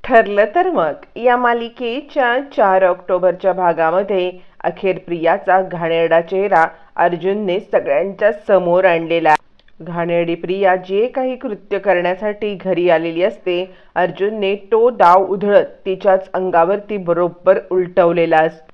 ठरलं तर मग या मालिकेच्या 4 ऑक्टोबरच्या भागामध्ये अखेर प्रियाचा घाणेरडा चेहरा अर्जुनने सगळ्यांच्या समोर आणलेला. घाणेरडी प्रिया जे काही कृत्य करण्यासाठी घरी आलेली असते, अर्जुनने तो डाव उधळत तिच्याच अंगावरती बरोबर उलटवलेला असतो.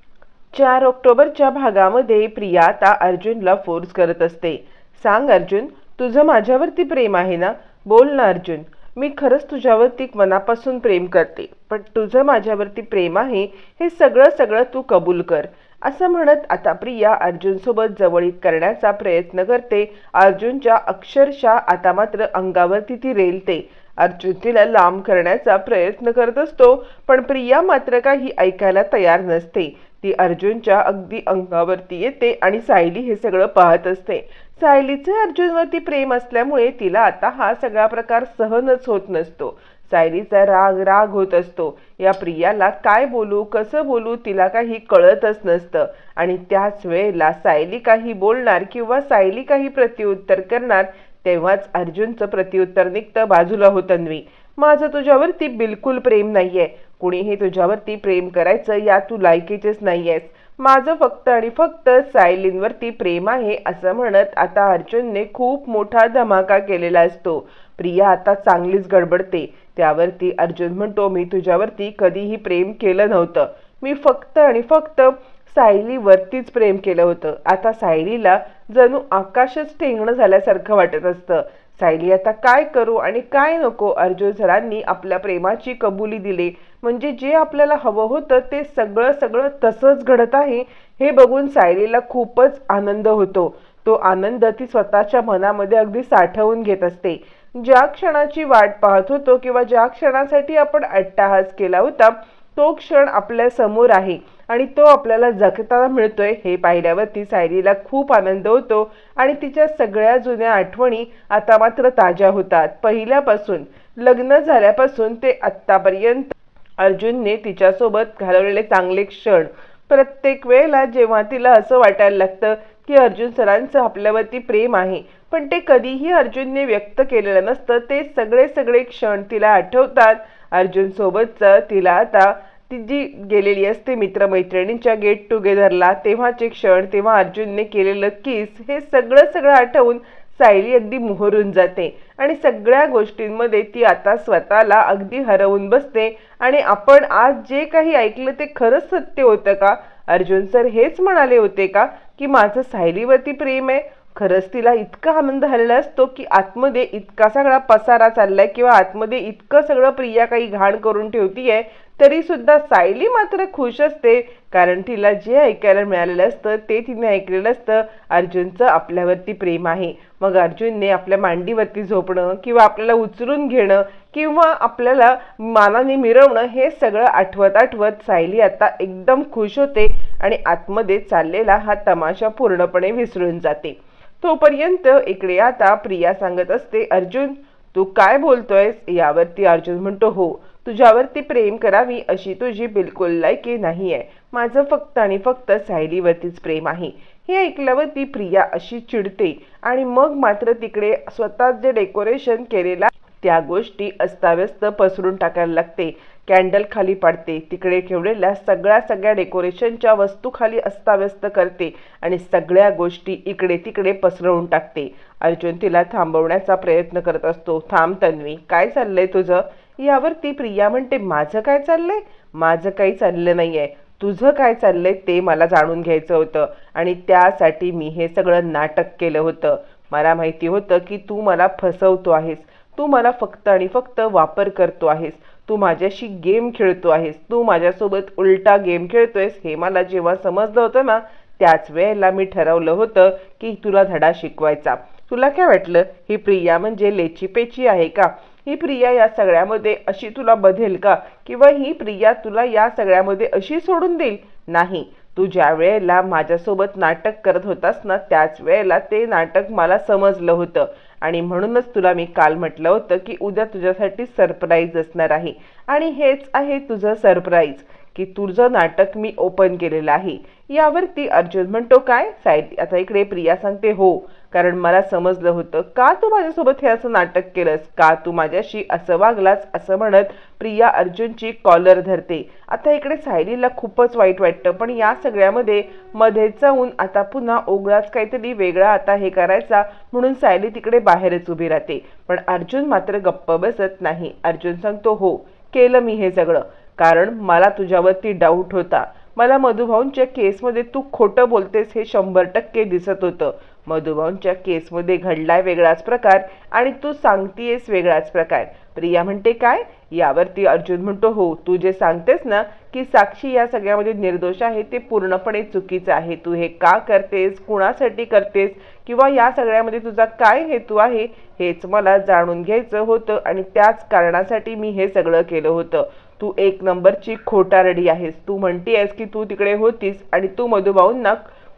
4 ऑक्टोबरच्या भागामध्ये प्रिया आता अर्जुनला फोर्स करत असते. सांग अर्जुन, तुझं माझ्यावरती प्रेम आहे ना? बोल ना अर्जुन, मी खरंच तुझ्यावरती मनापासून प्रेम करते, पण तुझं माझ्यावरती प्रेम आहे हे सगळं तू कबूल कर, असं म्हणत आता प्रिया अर्जुनसोबत जवळीक करण्याचा प्रयत्न करते. अर्जुनच्या अक्षरशः आता मात्र अंगावरती ती रेलते. अर्जुन तिला लांब करण्याचा प्रयत्न करत असतो, पण प्रिया मात्र काही ऐकायला तयार नसते. ती अर्जुनच्या अगदी अंगावरती येते आणि सायली हे सगळं पाहत असते. सायलीचे अर्जुनवरती प्रेम असल्यामुळे तिला आता हा सगळा प्रकार सहनच होत नसतो. सायलीचा राग होत असतो. या प्रियाला काय बोलू, कसं बोलू तिला काही कळतच नसतं. आणि त्याच वेळेला सायली काही बोलणार किंवा सायली काही प्रत्युत्तर करणार तेव्हाच अर्जुनचं प्रत्युत्तर निघतं, बाजूला हो तन्वी, माझं तुझ्यावरती बिलकुल प्रेम नाहीये. कुणीही तुझ्यावरती प्रेम करायचं या तू लायकीचेच नाहीयेस. माझं फक्त आणि फक्त सायलींवरती प्रेम आहे, असं म्हणत आता अर्जुनने खूप मोठा धमाका केलेला असतो. प्रिया आता चांगलीच गडबडते. त्यावरती अर्जुन म्हणतो, मी तुझ्यावरती कधीही प्रेम केलं नव्हतं. मी फक्त आणि फक्त सायलीवरतीच प्रेम केलं होतं. आता सायलीला जणू आकाशच ठेंगणं झाल्यासारखं वाटत असतं. सायली आता काय करू आणि काय नको? अर्जुन सरांनी आपल्या प्रेमाची कबुली दिली, म्हणजे जे आपल्याला हवं होतं ते सगळं तसंच घडत आहे हे बघून सायलीला खूपच आनंद होतो. तो आनंद ती स्वतःच्या मनामध्ये अगदी साठवून घेत असते. ज्या क्षणाची वाट पाहत होतो किंवा ज्या क्षणासाठी आपण अट्टाहास केला होता तो क्षण आपल्या समोर आहे आणि तो आपल्याला जगताना मिळतोय हे पाहिल्यावरती सायलीला खूप आनंद होतो आणि तिच्या सगळ्या जुन्या आठवणी आता मात्र ताज्या होतात. पहिल्यापासून, लग्न झाल्यापासून ते आत्तापर्यंत अर्जुनने तिच्यासोबत घालवलेले चांगले क्षण. प्रत्येक वेळेला जेव्हा तिला असं वाटायला लागतं की अर्जुन सरांचं आपल्यावरती प्रेम आहे, पण ते कधीही अर्जुनने व्यक्त केलेलं नसतं, ते सगळे क्षण तिला आठवतात. अर्जुन सोबतचं तिला आता ती जी गेलेली असते मित्रमैत्रिणींच्या गेट टुगेदरला तेव्हाचे क्षण, तेव्हा अर्जुनने केलेलं किस, हे सगळं आठवून सायली अगदी मोहरून जाते आणि सगळ्या गोष्टींमध्ये ती आता स्वतःला अगदी हरवून बसते. आणि आपण आज जे काही ऐकलं ते खरंच सत्य होतं का? अर्जुन सर हेच म्हणाले होते का की माझं सायलीवरती प्रेम आहे? खरंच तिला इतका आनंद झालेला असतो की आतमध्ये इतका सगळा पसारा चाललाय किंवा आतमध्ये इतकं सगळं प्रिया काही घाण करून ठेवतीये, तरी सुद्धा सायली मात्र खुश असते, कारण तिला जे ऐकायला मिळालेलं असतं ते तिने ऐकलेलं असतं, अर्जुनचं आपल्यावरती प्रेम आहे. मग अर्जुनने आपल्या मांडीवरती झोपणं किंवा आपल्याला उचलून घेणं किंवा आपल्याला मानाने मिरवणं हे सगळं आठवत सायली आता एकदम खुश होते आणि आतमध्ये चाललेला हा तमाशा पूर्णपणे विसरून जाते. तोपर्यंत इकडे आता प्रिया सांगत असते, अर्जुन तू काय बोलतोयस? यावरती अर्जुन म्हणतो, हो, तुझ्यावरती प्रेम करावी अशी तुझी बिलकुल लायकी नाहीये. माझं फक्त आणि फक्त सायलीवरतीच प्रेम आहे. हे ऐकल्यावरती प्रिया अशी चिडते आणि मग मात्र तिकडे स्वतः जे डेकोरेशन केलेला त्या गोष्टी अस्ताव्यस्त पसरून टाकायला लागते. कॅन्डल खाली पाडते, तिकडे ठेवलेल्या सगळ्या डेकोरेशनच्या वस्तू खाली अस्ताव्यस्त करते आणि सगळ्या गोष्टी इकडे तिकडे पसरवून टाकते. अर्जुन तिला थांबवण्याचा प्रयत्न करत असतो. थांब तन्वी, काय चाललंय तुझं? यावरती प्रिया म्हणते, माझं काय चाललंय? माझं काही चाललं नाहीये. तुझं काय चाललंय ते मला जाणून घ्यायचं होतं आणि त्यासाठी मी हे सगळं नाटक केलं होतं. मला माहिती होतं की तू मला फसवतो आहेस, तू मला फक्त आणि फक्त वापर करतो आहेस, तू माझ्याशी गेम खेळतो आहेस, तू माझ्यासोबत उलटा गेम खेळतोयस हे मला जेव्हा समजलं होतं ना, त्याच वेळेला मी ठरवलं होतं की तुला धडा शिकवायचा. तुला काय वाटलं ही प्रिया म्हणजे लेची पेची आहे का? ही प्रिया या सगळ्यामध्ये अशी तुला बधेल का? किंवा ही प्रिया तुला या सगळ्यामध्ये अशी सोडून देईल? नाही. तू ज्या वेळेला माझ्यासोबत नाटक करत होतास ना, त्याच वेळेला ते नाटक मला समजलं होतं आणि म्हणूनच तुला मी काल म्हटलं होतं की उद्या तुझ्यासाठी सरप्राईज असणार आहे आणि हेच आहे तुझं सरप्राईज. की तुझं नाटक मी ओपन केलेलं आहे. यावरती अर्जुन म्हणतो काय सायली. आता इकडे प्रिया सांगते हो, कारण मला समजलं होतं का तू माझ्यासोबत हे असं नाटक केलंस, का तू माझ्याशी असं वागलास, असं म्हणत प्रिया अर्जुनची कॉलर धरते. आता इकडे सायलीला खूपच वाईट वाटतं, पण या सगळ्यामध्ये मध्ये जाऊन आता पुन्हा ओगळाच काहीतरी वेगळा आता हे करायचा म्हणून सायली तिकडे बाहेरच उभी राहते. पण अर्जुन मात्र गप्प बसत नाही. अर्जुन सांगतो हो, केलं मी हे सगळं, कारण मला तुझ्यावरती डाऊट होता. मला मधुभाऊंच्या केसमध्ये तू खोटं बोलतेस हे 100% दिसत होतं. मधुभाऊंच्या केसमध्ये घडलाय वेगळाच प्रकार आणि तू सांगतेस वेगळाच प्रकार. प्रिया म्हणते काय. यावरती अर्जुन म्हणतो हो, तू जे सांगतेस ना की साक्षी या सगळ्यामध्ये निर्दोष आहे ते पूर्णपणे चुकीचं आहे. तू हे का करतेस, कुणासाठी करतेस, किंवा या सगळ्यामध्ये तुझा काय हेतू आहे हेच मला जाणून घ्यायचं होतं आणि त्याच कारणासाठी मी हे सगळं केलं होतं. तू एक नंबरची खोटारडी आहेस. तू म्हणतेस की तू तिकडे होतीस आणि तू मधुभाऊंना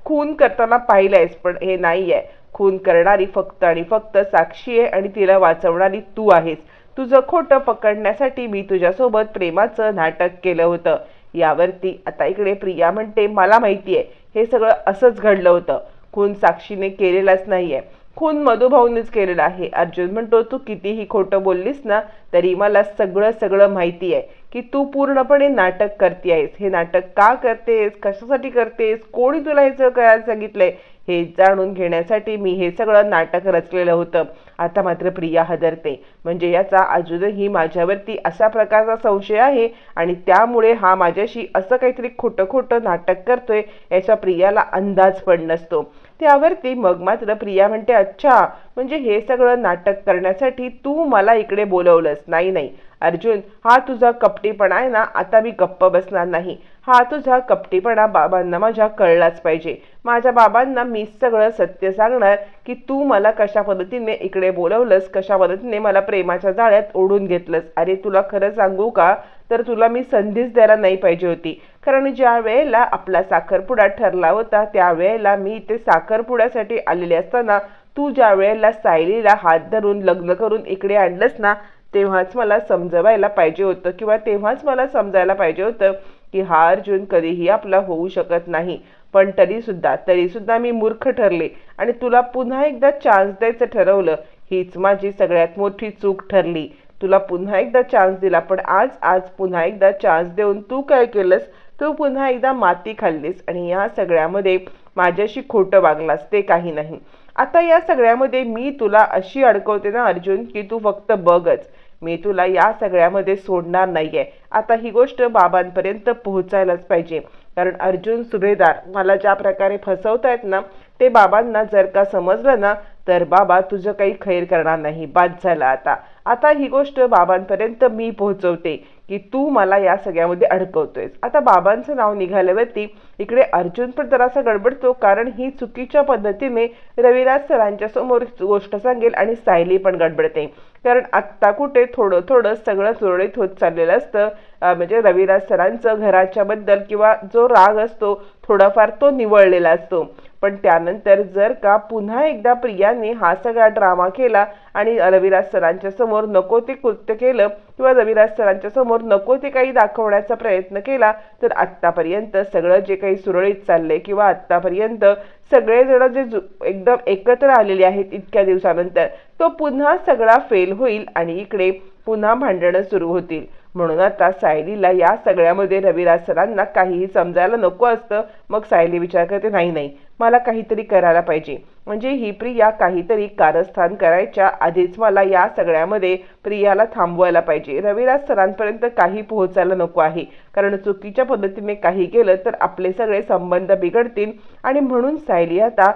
खून करताना पाहिलंयस, पण हे नाहीये. खून करणारी फक्त आणि फक्त साक्षी आहे आणि तिला वाचवणारी तू आहेस. तुझं खोटं पकडण्यासाठी मी तुझ्यासोबत प्रेमाचं नाटक केलं होतं. यावरती आता इकडे प्रिया म्हणते मला माहितीये हे सगळं असंच घडलं होतं. खून साक्षीने केलेलाच नाहीये, खून मधुभाऊनेच केलेला आहे. अर्जुन म्हणतो तू कितीही खोटं बोललीस ना तरी मला सगळं सगळं माहिती आहे की तू पूर्णपणे नाटक करतेयस. हे नाटक का करतेस, कशासाठी करतेस, कोणी तुला हे सगळं करायला सांगितलंय हे जाणून घेण्यासाठी मी हे सगळं नाटक रचलेलं होतं. आता मात्र प्रिया हादरते. म्हणजे याचा अजूनही माझ्यावरती अशा प्रकारचा संशय आहे आणि त्यामुळे हा माझ्याशी असं काहीतरी खोटं खोटं नाटक करतोय याचा प्रियाला अंदाज पण नसतो. त्यावरती मग मात्र प्रिया म्हणते अच्छा, म्हणजे हे सगळं नाटक करण्यासाठी तू मला इकडे बोलवलंस. नाही नाही अर्जुन, हा तुझा कपटीपणा आहे ना, आता मी गप्प बसणार नाही. हा तुझा कपटीपणा बाबांना माझ्या कळलाच पाहिजे. माझ्या बाबांना मी सगळं सत्य सांगणार की तू मला कशा पद्धतीने इकडे बोलवलंस, कशा पद्धतीने मला प्रेमाच्या जाळ्यात ओढून घेतलंस. अरे तुला खरं सांगू का, तर तुला मी संधीच द्यायला नाही पाहिजे होती. कारण ज्या वेळेला आपला साखरपुडा ठरला होता त्यावेळेला मी इथे साखरपुड्यासाठी आलेले असताना तू ज्या वेळेला सायलीला हात धरून लग्न करून इकडे आणलंस ना तेव्हाच मला समजवायला पाहिजे होतं, किंवा तेव्हाच मला समजायला पाहिजे होतं की हा अर्जुन कधीही आपला होऊ शकत नाही. पण तरीसुद्धा मी मूर्ख ठरले आणि तुला पुन्हा एकदा चान्स द्यायचं ठरवलं. हीच माझी सगळ्यात मोठी चूक ठरली. तुला पुन्हा एकदा चान्स दिला, पण आज पुन्हा एकदा चान्स देऊन तू काय केलंस, तू पुन्हा एकदा माती खाल्लीस आणि या सगळ्यामध्ये माझ्याशी खोटं वागलास, ते काही नाही. आता या सगळ्यामध्ये मी तुला अशी अडकवते ना अर्जुन की तू फक्त बघच. मी तुला या सगळ्यामध्ये सोडणार नाहीये. आता ही गोष्ट बाबांपर्यंत पोहोचायलाच पाहिजे, कारण अर्जुन सुभेदार मला ज्या प्रकारे फसवतायत ना ते बाबांना जर का समजलं ना तर बाबा तुझं काही खैर करणार नाही. बाद झालं आता. आता ही गोष्ट बाबांपर्यंत मी पोहोचवते की तू मला या सगळ्यामध्ये अडकवतोयस. आता बाबांचं नाव निघाल्यावरती इकडे अर्जुन पण जरासा गडबडतो, कारण ही चुकीच्या पद्धतीने रविराज सरांच्या समोर गोष्ट सांगेल आणि सायली पण गडबडते. कारण आत्ता कुठे थोडं थोडं सगळं सुरळीत होत चाललेलं असतं. म्हणजे रविराज सरांचं घराच्या बद्दल किंवा जो राग असतो थोडाफार तो निवळलेला असतो. पण त्यानंतर जर का पुन्हा एकदा प्रियाने हा सगळा ड्रामा केला आणि रविराज सरांच्या समोर नको ते कृत्य केलं किंवा रविराज सरांच्या समोर नको ते काही दाखवण्याचा प्रयत्न केला तर आत्तापर्यंत सगळं जे काही सुरळीत चाललंय किंवा आत्तापर्यंत सगळेजण जे एकदम एकत्र आलेले आहेत इतक्या दिवसानंतर तो पुन्हा सगळा फेल होईल आणि इकडे पुन्हा भांडणं सुरू होतील. म्हणून आता सायलीला या सगळ्यामध्ये रविराज सरांना काहीही समजायला नको असतं. मग सायली विचार करते नाही नाही मला काहीतरी करायला पाहिजे. म्हणजे ही प्रिया काहीतरी कारस्थान करायच्या आधीच मला या सगळ्यामध्ये प्रियाला थांबवायला पाहिजे. रविराज सरांपर्यंत काही पोहोचायला नको आहे, कारण चुकीच्या पद्धतीने काही केलं तर आपले सगळे संबंध बिघडतील. आणि म्हणून सायली आता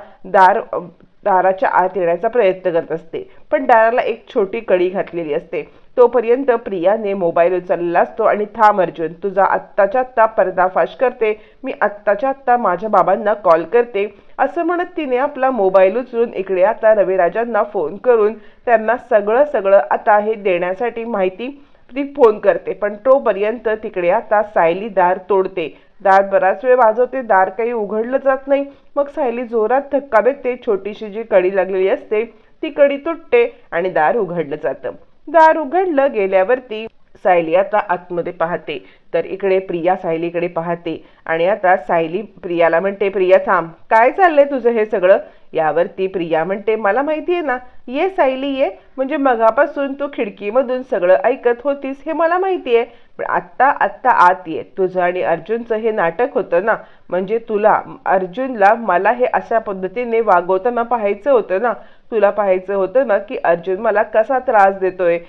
दाराच्या आत येण्याचा प्रयत्न करत असते, पण दाराला एक छोटी कडी घातलेली असते. तोपर्यंत प्रियाने मोबाईल उचललेला असतो आणि थांब अर्जुन, तुझा आत्ताच्या आत्ता पर्दाफाश करते, मी आत्ताच्या आत्ता माझ्या बाबांना कॉल करते असं म्हणत तिने आपला मोबाईल उचलून इकडे आता रविराजांना फोन करून त्यांना सगळं आता हे देण्यासाठी माहिती ती फोन करते. पण तोपर्यंत तिकडे आता सायली दार तोडते. दार बराच वेळ वाजवते, दार काही उघडलं जात नाही. मग सायली जोरात धक्का देते. छोटीशी जी कडी लागलेली असते ती कडी तुटते आणि दार उघडलं जातं. दार उघडलं गेल्यावरती सायली आता आतमध्ये पाहते तर इकडे प्रिया सायलीकडे पाहते आणि आता सायली प्रियाला म्हणते, प्रिया थांब, काय चाललंय तुझं हे सगळं? यावरती प्रिया म्हणते, मला माहितीये ना, ये सायली ये, म्हणजे मगापासून तू खिडकीमधून सगळं ऐकत होतीस हे मला माहितीये, पण आत्ता आत्ता आत ये. तुझं आणि अर्जुनचं हे नाटक होतं ना, म्हणजे तुला अर्जुनला मला हे अशा पद्धतीने वागवताना पाहायचं होतं ना, तुला पाहायचं होतं ना की अर्जुन मला कसा त्रास देतोय,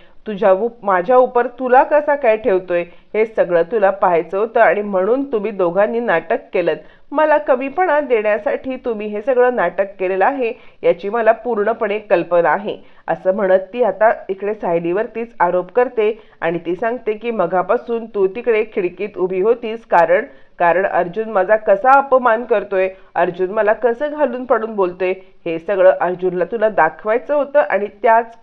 माझ्या उपर तुला कसा काय ठेवतोय, हे सगळं तुला पाहायचं होतं आणि म्हणून तुम्ही दोघांनी नाटक केलं. मला कमीपणा देण्यासाठी तुम्ही हे सगळं नाटक केलेलं आहे याची मला पूर्णपणे कल्पना आहे. असं म्हणत ती आता इकडे सायलीवरतीच आरोप करते आणि ती सांगते की मगापासून तू तिकडे खिडकीत उभी होतीस कारण अर्जुन माझा कसा अपमान करतोय, अर्जुन मला कसं घालून पडून बोलतोय, हे सगळं अर्जुनला तुला दाखवायचं होतं आणि त्याच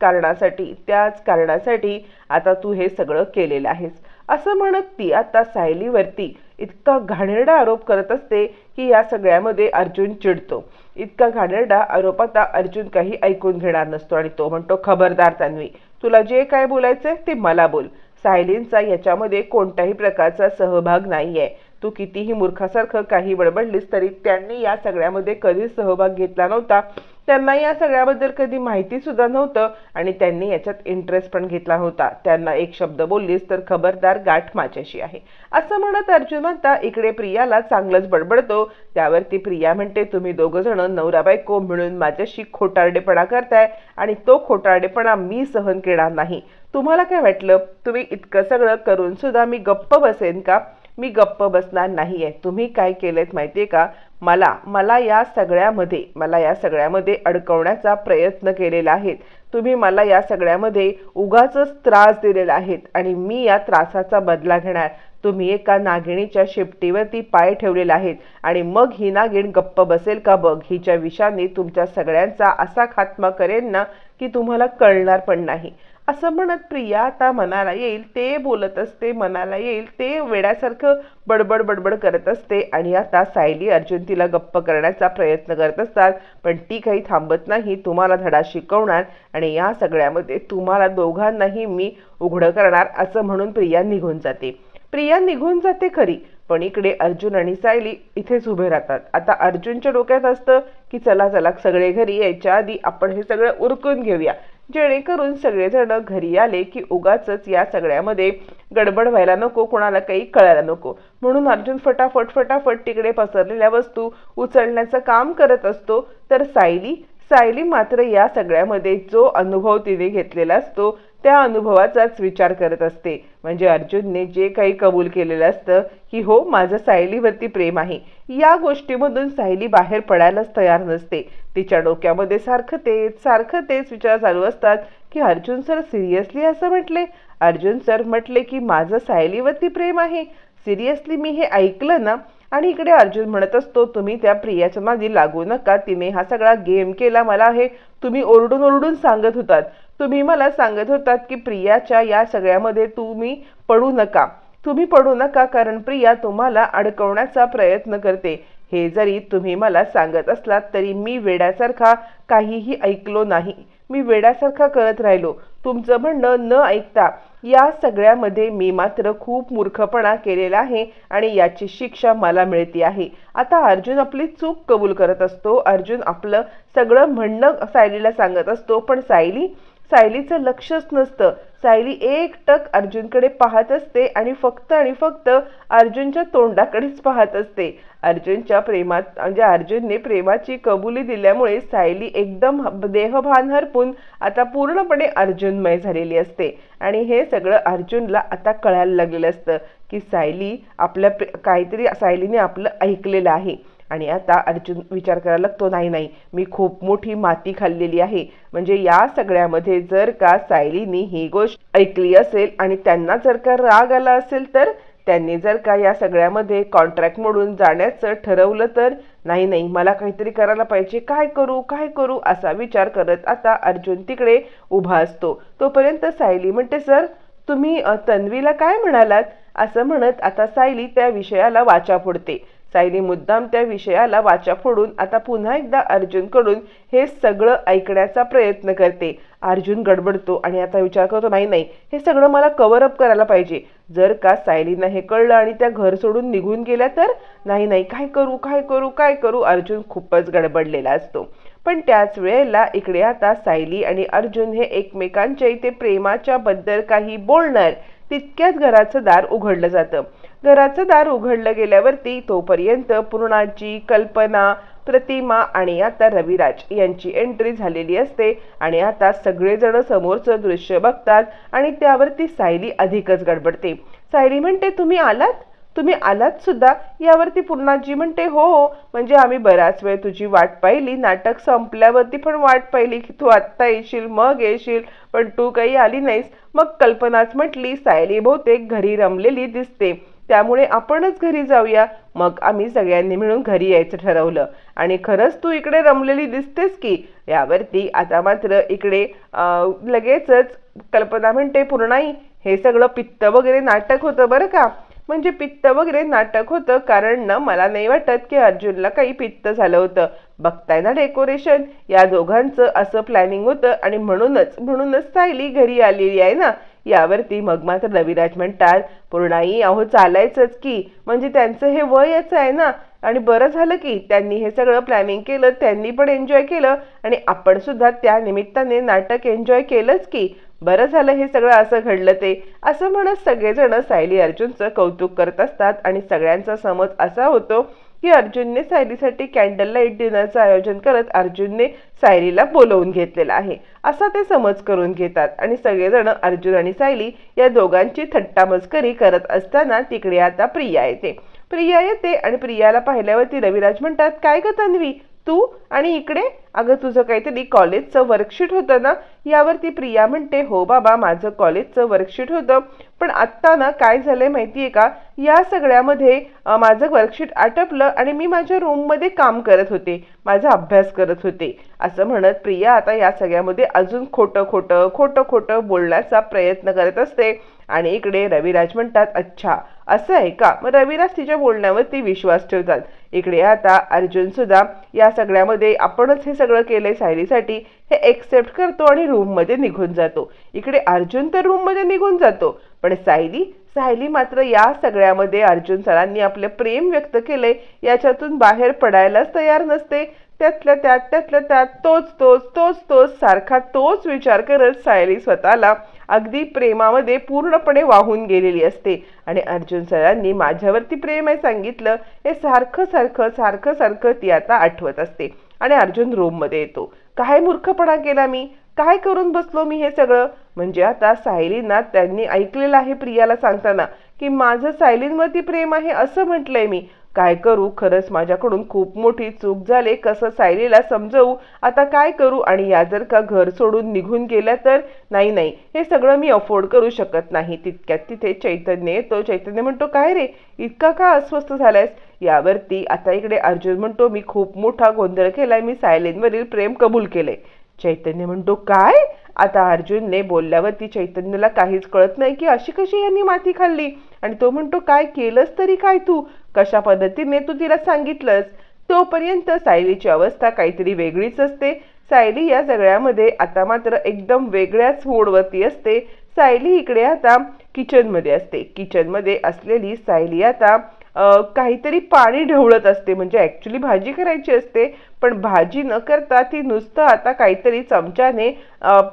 कारणासाठी आता तू हे सगळं केलेलं आहेस. असं म्हणत ती आता सायलीवरती इतका घाणेरडा आरोप करत असते की या सगळ्यामध्ये अर्जुन चिडतो. इतका घाणेरडा आरोप आता अर्जुन काही ऐकून घेणार नसतो आणि तो म्हणतो, खबरदार तन्वी, तुला जे काय बोलायचंय ते मला बोल. सायलींचा याच्यामध्ये कोणत्याही प्रकारचा सहभाग नाहीये. तू कितीही मूर्खासारखं काही बडबडलीस तरी त्यांनी या सगळ्यामध्ये कधीच सहभाग घेतला नव्हता. त्यांना या सगळ्याबद्दल कधी माहिती सुद्धा नव्हतं आणि त्यांनी याच्यात इंटरेस्ट पण घेतला नव्हता. त्यांना एक शब्द बोललीस तर खबरदार, गाठ माझ्याशी आहे. असं म्हणत अर्जुन आता इकडे प्रियाला चांगलंच बडबडतो. त्यावरती प्रिया म्हणते, तुम्ही दोघं जण नवरा बायको मिळून माझ्याशी खोटारडेपणा करताय आणि तो खोटारडेपणा मी सहन करणार नाही. तुम्हाला काय वाटलं, तुम्ही इतकं सगळं करून सुद्धा मी गप्प बसेन का? मी गप्प बसणार नाहीये. तुम्ही काय केलेत माहितीये का, मला या सगळ्यामध्ये अडकवण्याचा प्रयत्न केलेला आहे. तुम्ही मला या सगळ्यामध्ये उगाचच त्रास दिलेला आहे आणि मी या त्रासाचा बदला घेणार. तुम्ही एका नागिणीच्या शेपटीवरती पाय ठेवलेला आहे आणि मग ही नागिण गप्प बसेल का बघ. हिच्या विषाने तुमच्या सगळ्यांचा असा खात्मा करेन ना की तुम्हाला कळणार पण नाही. असं म्हणत प्रिया आता मनाला येईल ते बोलत असते, मनाला येईल ते वेड्यासारखं बडबड करत असते आणि आता सायली अर्जुन तिला गप्प करण्याचा प्रयत्न करत असतात, पण ती काही थांबत नाही. तुम्हाला धडा शिकवणार आणि या सगळ्यामध्ये तुम्हाला दोघांनाही मी उघडं करणार, असं म्हणून प्रिया निघून जाते खरी, पण इकडे अर्जुन आणि सायली इथेच उभे राहतात. आता अर्जुनच्या डोक्यात असतं की चला सगळे घरी यायच्या आधी आपण हे सगळं उरकून घेऊया, जेणेकरून सगळेजण घरी आले की उगाचच या सगळ्यामध्ये गडबड व्हायला नको, कोणाला काही कळायला नको. म्हणून अर्जुन फटाफट तिकडे पसरलेल्या वस्तू उचलण्याचं काम करत असतो. तर सायली मात्र या सगळ्यामध्ये जो अनुभव तिने घेतलेला असतो त्या अनुभवाचाच विचार करत असते. म्हणजे अर्जुनने जे काही कबूल केलेलं असतं की हो, माझं सायलीवरती प्रेम आहे, या गोष्टीमधून सायली बाहेर पडायलाच तयार नसते. तिच्या डोक्यामध्ये सारखं तेच विचार चालू असतात की अर्जुन सर सिरियसली असं म्हटले, अर्जुन सर म्हटले की माझं सायलीवरती प्रेम आहे, सिरियसली मी हे ऐकलं ना. आणि इकडे अर्जुन म्हणत असतो, तुम्ही त्या प्रियाच्या नादी लागू नका, तिने हा सगळा गेम केला, मला हे तुम्ही ओरडून सांगत होतात. तुम्ही मला सांगत होतात की प्रियाच्या या सगळ्यामध्ये तुम्ही पडू नका कारण प्रिया तुम्हाला अडकवण्याचा प्रयत्न करते. हे जरी तुम्ही मला सांगत असलात तरी मी वेड्यासारखा काहीही ऐकलो नाही, मी वेड्यासारखा करत राहिलो. तुमचं म्हणणं न ऐकता या सगळ्यामध्ये मी मात्र खूप मूर्खपणा केलेला आहे आणि याची शिक्षा मला मिळते आहे. आता अर्जुन आपली चूक कबूल करत असतो. अर्जुन आपलं सगळं म्हणणं सायलीला सांगत असतो, पण सायलीचं लक्षच नसतं. सायली एकटक अर्जुनकडे पाहत असते आणि फक्त अर्जुनच्या तोंडाकडेच पाहत असते. अर्जुनच्या प्रेमात म्हणजे अर्जुनने प्रेमाची कबुली दिल्यामुळे सायली एकदम देहभान हरपून आता पूर्णपणे अर्जुनमय झालेली असते आणि हे सगळं अर्जुनला आता कळायला लागलेलं असतं की सायलीने आपलं ऐकलेलं आहे. आणि आता अर्जुन विचार करायला लागतो, नाही, मी खूप मोठी माती खाल्लेली आहे. म्हणजे या सगळ्यामध्ये जर का सायलीनी ही गोष्ट ऐकली असेल आणि त्यांना जर का राग आला असेल तर त्यांनी जर का या सगळ्यामध्ये कॉन्ट्रॅक्ट मोडून जाण्याचं ठरवलं तर नाही, मला काहीतरी करायला पाहिजे, काय करू असा विचार करत आता अर्जुन तिकडे उभा असतो. तोपर्यंत सायली म्हणते, सर तुम्ही तन्वीला काय म्हणालात? असं म्हणत आता सायली त्या विषयाला वाचा फोडते. सायली मुद्दाम त्या विषयाला वाचा फोडून आता पुन्हा एकदा अर्जुनकडून हे सगळं ऐकण्याचा प्रयत्न करते. अर्जुन गडबडतो आणि आता विचार करतो, नाही नाही, हे सगळं मला कव्हर अप करायला पाहिजे. जर का सायलींना हे कळलं आणि त्या घर सोडून निघून गेल्या तर? नाही नाही, काय करू काय करू काय करू. अर्जुन खूपच गडबडलेला असतो. पण त्याच वेळेला इकडे आता सायली आणि अर्जुन हे एकमेकांच्या इथे प्रेमाच्या बद्दल काही बोलणार तितक्यात घराचं दार उघडलं जातं. घराचं दार उघडलं गेल्यावरती तोपर्यंत पूर्णाची, कल्पना, प्रतिमा आणि आता रविराज यांची एंट्री झालेली असते. आणि आता सगळेजण समोरचं दृश्य बघतात आणि त्यावरती सायली अधिकच गडबडते. सायली म्हणते, तुम्ही आलात सुद्धा? यावरती पूर्णाजी म्हणते, हो, म्हणजे आम्ही बराच वेळ तुझी वाट पाहिली. नाटक संपल्यावरती पण वाट पाहिली की तू आत्ता येशील, मग येशील, पण तू काही आली नाहीस. मग कल्पनाच म्हटली, सायली बहुतेक घरी रमलेली दिसते, त्यामुळे आपणच घरी जाऊया. मग आम्ही सगळ्यांनी मिळून घरी यायचं ठरवलं. आणि खरंच तू इकडे रमलेली दिसतेस की? यावरती आता मात्र इकडे लगेचच कल्पना म्हणते, पूर्णाई, हे सगळं पित्त वगैरे नाटक होतं बरं का. म्हणजे पित्त वगैरे नाटक होतं, कारण ना मला नाही वाटत की अर्जुनला काही पित्त झालं होतं. बघताय ना डेकोरेशन, या दोघांचं असं प्लॅनिंग होतं आणि म्हणूनच सायली घरी आलेली आहे ना. यावरती मग मात्र रविराज म्हणतात, पूर्णाई, अहो चालायचंच की, म्हणजे त्यांचं हे वयच आहे ना. आणि बरं झालं की त्यांनी हे सगळं प्लॅनिंग केलं, त्यांनी पण एन्जॉय केलं आणि आपण सुद्धा त्या निमित्ताने नाटक एन्जॉय केलंच की. बरं झालं हे सगळं असं घडलं ते. असं म्हणत सगळेजण सायली अर्जुनचं कौतुक करत असतात आणि सगळ्यांचा समज असा होतो की अर्जुनने सायलीसाठी कॅन्डल लाईट डिनरचं आयोजन करत अर्जुनने सायलीला बोलवून घेतलेलं आहे, असा ते समज करून घेतात. आणि सगळेजण अर्जुन आणि सायली या दोघांची थट्टा मस्करी करत असताना तिकडे आता प्रिया येते आणि प्रियाला पाहिल्यावरती रविराज म्हणतात, काय ग तन्वी, तू आणि इकडे? अगं तुझं काहीतरी कॉलेजचं वर्कशीट होतं ना. यावरती प्रिया म्हणते, हो बाबा, माझं कॉलेजचं वर्कशीट होतं, पण आत्ता ना काय झालंय माहितीये का, या सगळ्यामध्ये माझं वर्कशीट आटपलं आणि मी माझ्या रूममध्ये काम करत होते, माझा अभ्यास करत होते. असं म्हणत प्रिया आता या सगळ्यामध्ये अजून खोटं बोलण्याचा प्रयत्न करत असते. आणि इकडे रविराज म्हणतात, अच्छा असं आहे का. मग रविराज तिच्या बोलण्यावरती विश्वास ठेवतात. इकडे आता अर्जुन सुद्धा या सगळ्यामध्ये आपणच हे सगळं केलंय सायलीसाठी हे एक्सेप्ट करतो आणि रूममध्ये निघून जातो. इकडे अर्जुन तर रूममध्ये निघून जातो, पण सायली मात्र या सगळ्यामध्ये अर्जुन सरांनी आपलं प्रेम व्यक्त केलंय याच्यातून बाहेर पडायलाच तयार नसते. त्यातल्या त्यात तोच सारखा तोच विचार करत सायली स्वतःला अगदी प्रेमामध्ये पूर्णपणे वाहून गेलेली असते. आणि अर्जुन सरांनी माझ्यावरती प्रेम आहे सांगितलं हे सारखं ती आता आठवत असते. आणि अर्जुन रूममध्ये येतो. काय मूर्खपणा केला मी, काय करून बसलो मी हे सगळं. म्हणजे आता सायलींना त्यांनी ऐकलेलं आहे प्रियाला सांगताना की माझं सायलींवरती प्रेम आहे असं म्हटलंय मी. काय करू, खरंच माझ्याकडून खूप मोठी चूक झाली, कसं सायलीला समजवू, आता काय करू. आणि या जर का घर सोडून निघून गेल्या तर? नाही, हे सगळं मी अफोर्ड करू शकत नाही. तितक्यात तिथे चैतन्य येतो. चैतन्य म्हणतो, काय रे, इतका का अस्वस्थ झालायस. यावरती आता इकडे अर्जुन म्हणतो, मी खूप मोठा गोंधळ केलाय, मी सायलींवरील प्रेम कबूल केले. चैतन्य म्हणतो, काय. आता अर्जुनने बोलल्यावरती चैतन्यला काहीच कळत नाही की अशी कशी यांनी माती खाल्ली. आणि तो म्हणतो, काय केलंस तरी काय तू, कशा पद्धतीने तू तिला सांगितलंस. तोपर्यंत सायलीची अवस्था काहीतरी वेगळीच असते. सायली या सगळ्यामध्ये आता मात्र एकदम वेगळ्याच मूडवरती असते. सायली इकडे आता किचनमध्ये असते. किचनमध्ये असलेली सायली आता काहीतरी पाणी ढवळत असते, म्हणजे ॲक्च्युली भाजी करायची असते, पण भाजी न करता ती नुसतं आता काहीतरी चमच्याने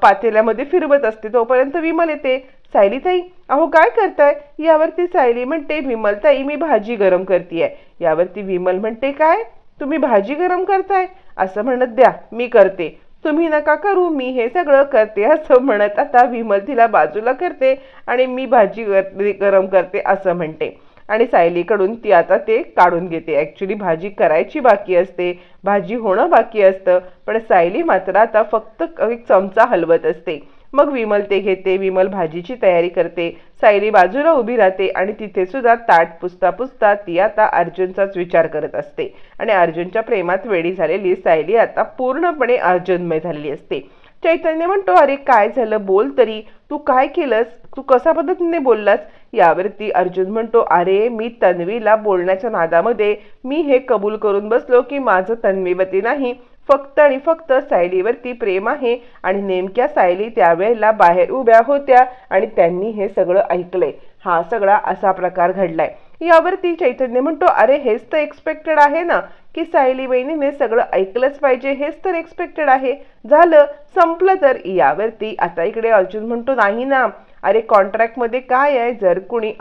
पातेल्यामध्ये फिरवत असते. तोपर्यंत विमल येते. सायलीताई, अहो काय करताय. यावरती सायली म्हणते, विमलताई, मी भाजी गरम करतेय. यावरती विमल म्हणते, काय, तुम्ही भाजी गरम करताय. असं म्हणत, द्या मी करते, तुम्ही नका करू, मी हे सगळं करते. असं म्हणत आता विमल तिला बाजूला करते आणि मी भाजी गरम करते असं म्हणते. आणि सायलीकडून ती आता ते काढून घेते. ॲक्च्युली भाजी करायची बाकी असते, भाजी होणं बाकी असतं, पण सायली मात्र आता फक्त एक चमचा हलवत असते. मग विमल ते घेते. विमल भाजीची तयारी करते. सायली बाजूला उभी राहते आणि तिथे सुद्धा ताट पुसता ती आता अर्जुनचाच विचार करत असते. आणि अर्जुनच्या प्रेमात वेडी झालेली सायली आता पूर्णपणे अर्जुनमय झालेली असते. चैतन्य म्हणतो, अरे काय झालं, बोल तरी, तू काय केलंस, तू कशा पद्धतीने बोललास. यावरती अर्जुन म्हणतो, अरे मी तन्वीला बोलण्याच्या नादामध्ये मी हे कबूल करून बसलो की माझं तन्वीवरती नाही, फक्त आणि फक्त सायलीवरती प्रेम आहे. आणि नेमक्या सायली त्यावेळेला बाहेर उभ्या होत्या आणि त्यांनी हे सगळं ऐकलंय. हा सगळा असा प्रकार घडलाय. यावरती चैतन्य म्हणतो, अरे हेच तर एक्सपेक्टेड आहे ना, की सायली बहिणीने सगळं ऐकलंच पाहिजे, हेच तर एक्सपेक्टेड आहे. झालं, संपलं. तर यावरती आता इकडे अर्जुन म्हणतो, नाही ना, अरे कॉन्ट्रॅक्टमध्ये काय आहे, जर कुणी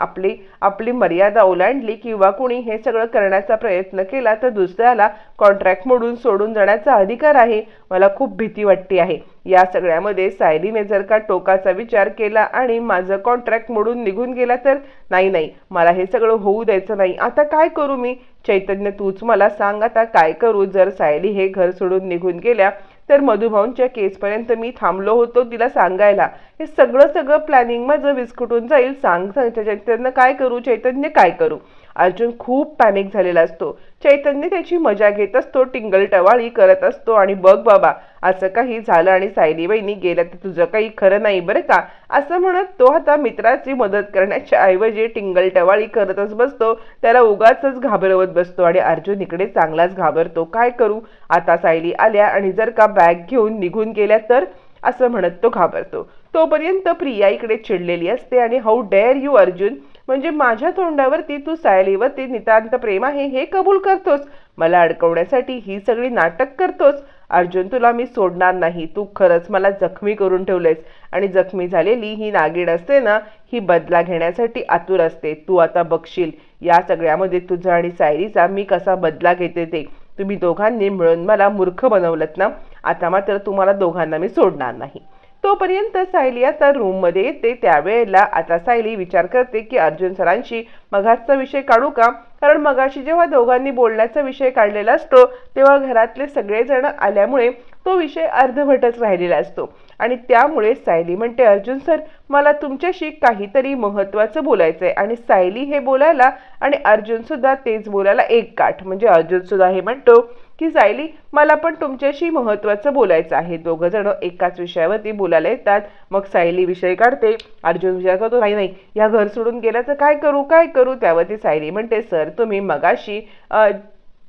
आपली मर्यादा ओलांडली किंवा कुणी हे सगळं करण्याचा प्रयत्न केला तर दुसऱ्याला कॉन्ट्रॅक्ट मोडून सोडून जाण्याचा अधिकार आहे. मला खूप भीती वाटते आहे. या सगळ्यामध्ये सायलीने जर का टोकाचा विचार केला आणि माझं कॉन्ट्रॅक्ट मोडून निघून गेला तर नाही, मला हे सगळं होऊ द्यायचं नाही. आता काय करू मी? चैतन्य, तूच मला सांग, आता काय करू? जर सायली हे घर सोडून निघून गेल्या तर मधुभाऊंच्या केसपर्यंत मी थांबलो होतो तिला सांगायला, हे सगळं प्लॅनिंग माझं विस्कटून जाईल. सांग चैतन्य, काय करू? चैतन्य, काय करू? अर्जुन खूप पॅनिक झालेला असतो. चैतन्य त्याची मजा घेत असतो, टिंगलटवाळी करत असतो आणि बघ बाबा, असं काही झालं आणि सायली बहिणी गेल्या तर तुझं काही खरं नाही बरं का, असं म्हणत तो आता मित्राची मदत करण्याच्या ऐवजी टिंगलटवाळी करतच बसतो. त्याला उगाचच घाबरवत बसतो आणि अर्जुन इकडे चांगलाच घाबरतो. काय करू आता? सायली आल्या आणि जर का बॅग घेऊन निघून गेल्या तर, असं म्हणत तो घाबरतो. तोपर्यंत प्रिया इकडे चिडलेली असते आणि हाऊ डेअर यू अर्जुन, म्हणजे माझ्या तोंडावरती तू सायलीवरती नितांत प्रेम आहे हे कबूल करतोस, मला अडकवण्यासाठी ही सगळी नाटक करतोस. अर्जुन, तुला मी सोडणार नाही. तू खरंच मला जखमी करून ठेवलेस आणि जखमी झालेली ही नागिण असते ना, ही बदला घेण्यासाठी आतुर असते. तू आता बघशील या सगळ्यामध्ये तुझा आणि सायलीचा मी कसा बदला घेते ते. तुम्ही दोघांनी मिळून मला मूर्ख बनवलंत ना, आता मात्र तुम्हाला दोघांना मी सोडणार नाही. तोपर्यंत सायली आता रूममध्ये येते. त्यावेळेला आता सायली विचार करते की अर्जुन सरांशी मगाचा विषय काढू का, कारण मगाशी जेव्हा दोघांनी बोलण्याचा विषय काढलेला असतो तेव्हा घरातले सगळेजण आल्यामुळे तो विषय अर्धवटच राहिलेला असतो. आणि त्यामुळे सायली म्हणते, अर्जुन सर, मला तुमच्याशी काहीतरी महत्त्वाचं बोलायचंय. आणि सायली हे बोलायला आणि अर्जुन सुद्धा तेच बोलायला एक काठ. म्हणजे अर्जुन सुद्धा हे म्हणतो की सायली, मला पण तुमच्याशी महत्त्वाचं बोलायचं आहे. दोघं जण एकाच विषयावरती बोलायला येतात. मग सायली विषय काढते. अर्जुन विचार करतो, नाही, या घर सोडून गेलं तर काय करू? त्यावरती सायली म्हणते, सर, तुम्ही मगाशी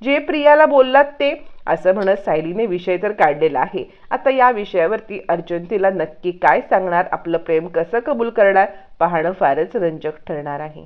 जे प्रियाला बोललात ते, असं म्हणत सायलीने विषय तर काढलेला आहे. आता या विषयावरती अर्जुन तिला नक्की काय सांगणार, आपलं प्रेम कसं कबूल करणार, पाहणं फारच रंजक ठरणार आहे.